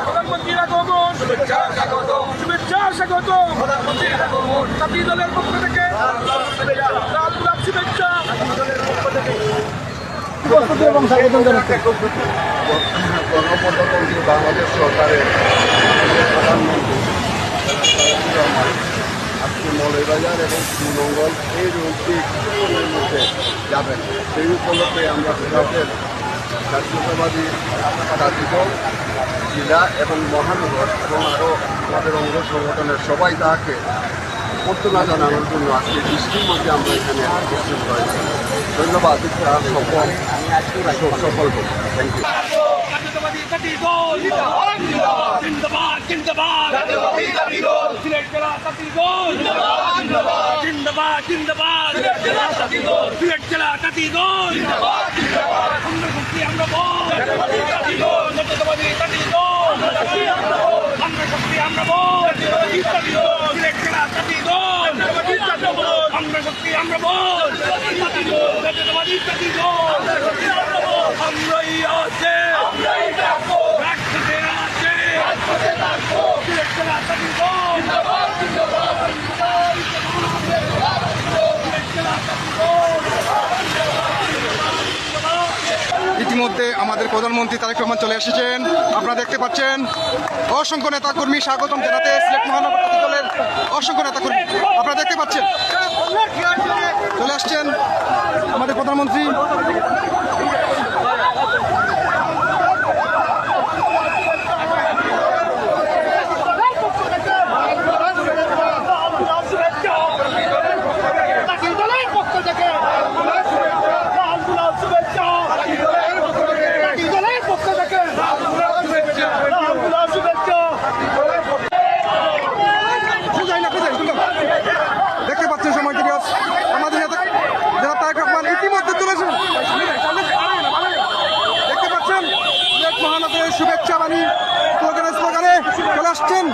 প্রধানমন্ত্রীর আগমন শুভেচ্ছা স্বাগত জাতীয় দলের পক্ষ থেকে শুভেচ্ছা গণপ্রজাতন্ত্রী বাংলাদেশ সরকারের প্রধানমন্ত্রী আজকে মৌলভীবাজার এবং শ্রীমঙ্গল এই রোগটির মধ্যে যাবেন। সেই উপলক্ষে আমরা ভারতের জাতীয়তাবাদী জাতীয় জেলা এবং মহানগর এবং আরও আমাদের অঙ্গ সংগঠনের সবাই তাকে অভ্যর্থনা জানানোর জন্য আজকে বৃষ্টির মধ্যে আমরা এখানে উপস্থিত হয়েছি। ধন্যবাদ, সফল হোক। Thank you. ইতিমধ্যে আমাদের প্রধানমন্ত্রী তারেক রহমান চলে এসেছেন। আপনারা দেখতে পাচ্ছেন অসংখ্য নেতাকর্মী স্বাগতম জানাতে সিলেট মহানগর দলের অসংখ্য নেতাকর্মী আপনারা দেখতে পাচ্ছেন চলে আসছেন আমাদের প্রধানমন্ত্রী। দেখতে পাচ্ছেন সময় আমাদের যারা তারেক রহমান ইতিমধ্যে চলেছেন। দেখতে পাচ্ছেন সিলেট মহানগরের শুভেচ্ছা বাণী স্লোগানে চলে আসছেন।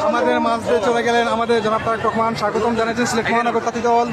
আমাদের মাঝে চলে গেলেন আমাদের জনাব তারেক রহমান, স্বাগতম জানাচ্ছেন সিলেট মহানগর জাতীয় দল।